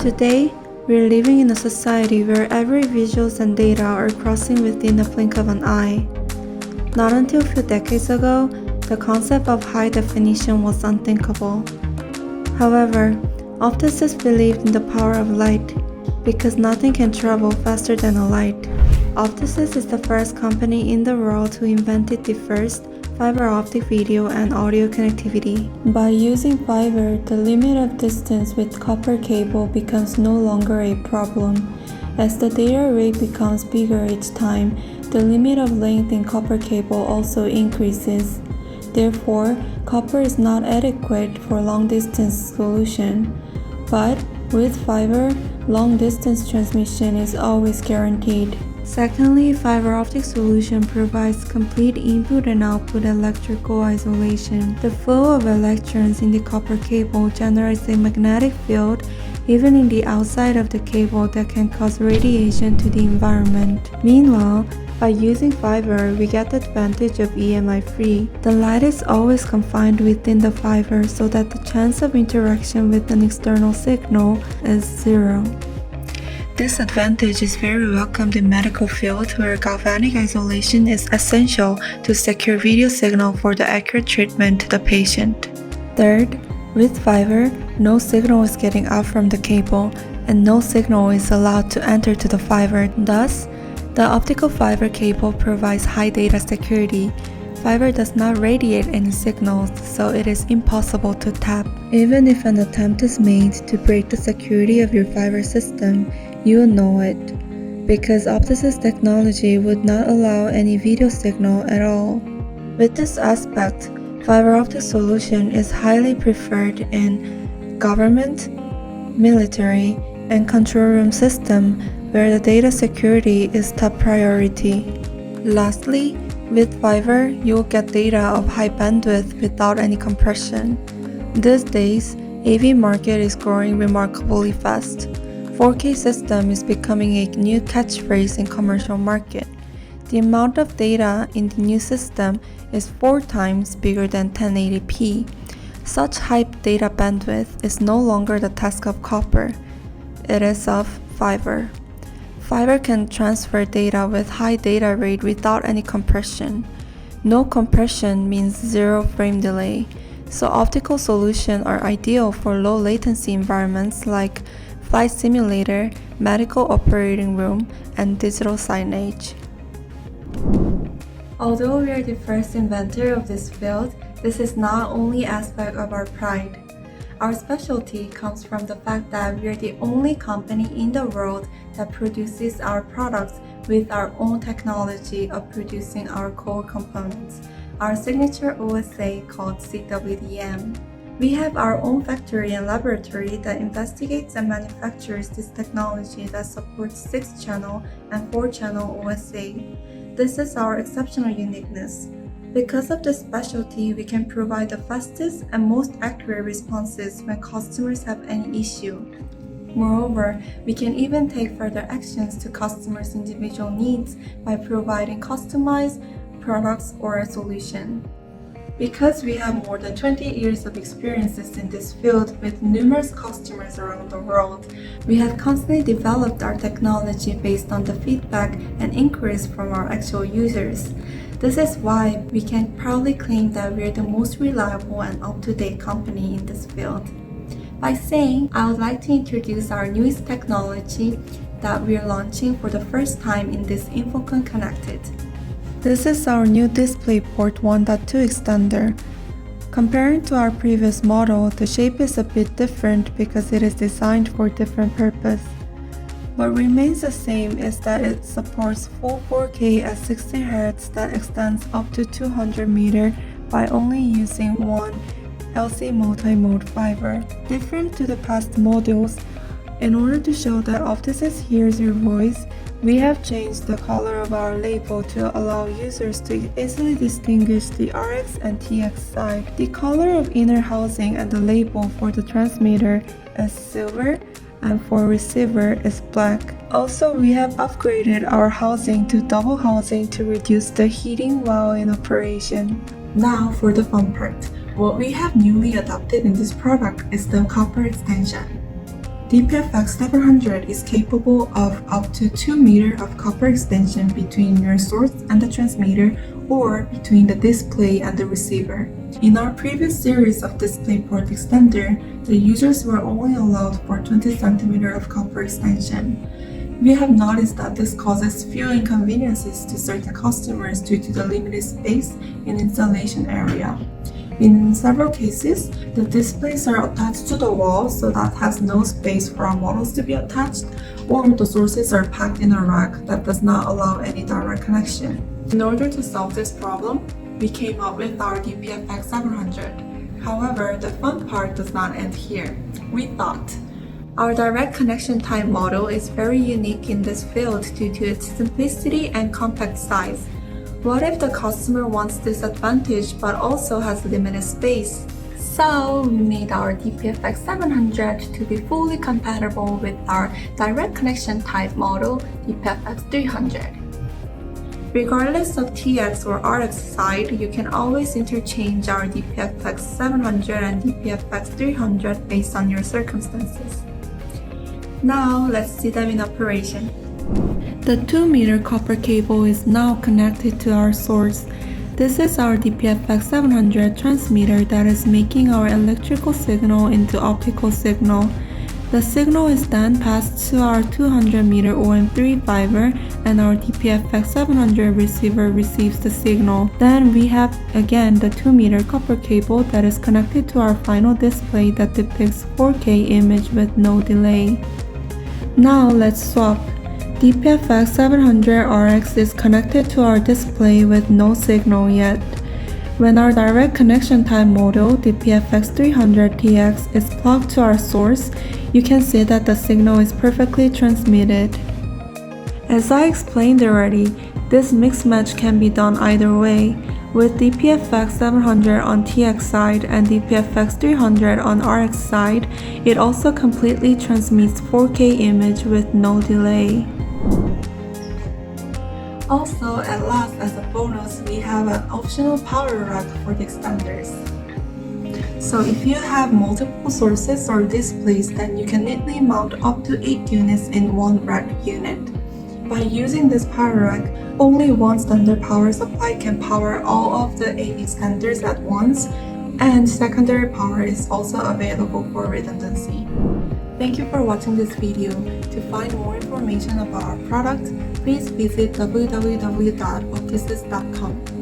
Today, we're living in a society where every visuals and data are crossing within the blink of an eye. Not until a few decades ago, the concept of high definition was unthinkable. However, Opticis believed in the power of light, because nothing can travel faster than a light. Opticis is the first company in the world who invented the first fiber-optic video and audio connectivity. By using fiber, the limit of distance with copper cable becomes no longer a problem. As the data rate becomes bigger each time, the limit of length in copper cable also increases. Therefore, copper is not adequate for long-distance solution. But with fiber, long-distance transmission is always guaranteed. Secondly, fiber-optic solution provides complete input and output electrical isolation. The flow of electrons in the copper cable generates a magnetic field even in the outside of the cable that can cause radiation to the environment. Meanwhile, by using fiber, we get the advantage of EMI-free. The light is always confined within the fiber so that the chance of interaction with an external signal is zero. This advantage is very welcomed in medical field where galvanic isolation is essential to secure video signal for the accurate treatment to the patient. Third, with fiber, no signal is getting out from the cable and no signal is allowed to enter to the fiber. Thus, the optical fiber cable provides high data security. Fiber does not radiate any signals, so it is impossible to tap. Even if an attempt is made to break the security of your fiber system, you will know it, because Opticis technology would not allow any video signal at all. With this aspect, fiber optic solution is highly preferred in government, military, and control room system where the data security is top priority. Lastly, with fiber, you will get data of high bandwidth without any compression. These days, AV market is growing remarkably fast. 4K system is becoming a new catchphrase in commercial market. The amount of data in the new system is 4 times bigger than 1080p. Such high data bandwidth is no longer the task of copper. It is of fiber. Fiber can transfer data with high data rate without any compression. No compression means zero frame delay, so optical solutions are ideal for low latency environments like flight simulator, medical operating room, and digital signage. Although we are the first inventor of this field, this is not only aspect of our pride. Our specialty comes from the fact that we are the only company in the world that produces our products with our own technology of producing our core components, our signature OSA called CWDM. We have our own factory and laboratory that investigates and manufactures this technology that supports 6-channel and 4-channel OSA. This is our exceptional uniqueness. Because of this specialty, we can provide the fastest and most accurate responses when customers have any issue. Moreover, we can even take further actions to customers' individual needs by providing customized products or a solution. Because we have more than 20 years of experiences in this field with numerous customers around the world, we have constantly developed our technology based on the feedback and inquiries from our actual users. This is why we can proudly claim that we are the most reliable and up-to-date company in this field. By saying, I would like to introduce our newest technology that we are launching for the first time in this InfoComm Connected. This is our new Displayport 1.2 extender. Comparing to our previous model, the shape is a bit different because it is designed for different purpose. What remains the same is that it supports full 4K at 60 Hz that extends up to 200 meters by only using one LC multi-mode fiber. Different to the past modules, in order to show that Opticis hears your voice, we have changed the color of our label to allow users to easily distinguish the RX and TX side. The color of inner housing and the label for the transmitter is silver and for receiver is black. Also, we have upgraded our housing to double housing to reduce the heating while in operation. Now for the fun part. What we have newly adopted in this product is the copper extension. DPFX700 is capable of up to 2 meters of copper extension between your source and the transmitter or between the display and the receiver. In our previous series of Displayport extender, the users were only allowed for 20 cm of copper extension. We have noticed that this causes few inconveniences to certain customers due to the limited space in installation area. In several cases, the displays are attached to the wall so that has no space for our models to be attached, or the sources are packed in a rack that does not allow any direct connection. In order to solve this problem, we came up with our DPFX700. However, the fun part does not end here. We thought, our direct connection type model is very unique in this field due to its simplicity and compact size. What if the customer wants this advantage but also has limited space? So we made our DPFX700 to be fully compatible with our direct connection type model DPFX300. Regardless of TX or RX side, you can always interchange our DPFX700 and DPFX300 based on your circumstances. Now let's see them in operation. The 2 meter copper cable is now connected to our source. This is our DPFX700 transmitter that is making our electrical signal into optical signal. The signal is then passed to our 200 meter OM3 fiber and our DPFX700 receiver receives the signal. Then we have again the 2 meter copper cable that is connected to our final display that depicts 4K image with no delay. Now let's swap. DPFX700RX is connected to our display with no signal yet. When our direct connection type model DPFX300TX is plugged to our source, you can see that the signal is perfectly transmitted. As I explained already, this mix match can be done either way. With DPFX700 on TX side and DPFX300 on RX side, it also completely transmits 4K image with no delay. Also, at last, as a bonus, we have an optional power rack for the extenders. So if you have multiple sources or displays, then you can neatly mount up to 8 units in one rack unit. By using this power rack, only one standard power supply can power all of the 8 extenders at once, and secondary power is also available for redundancy. Thank you for watching this video. To find more information about our product, please visit www.opticis.com.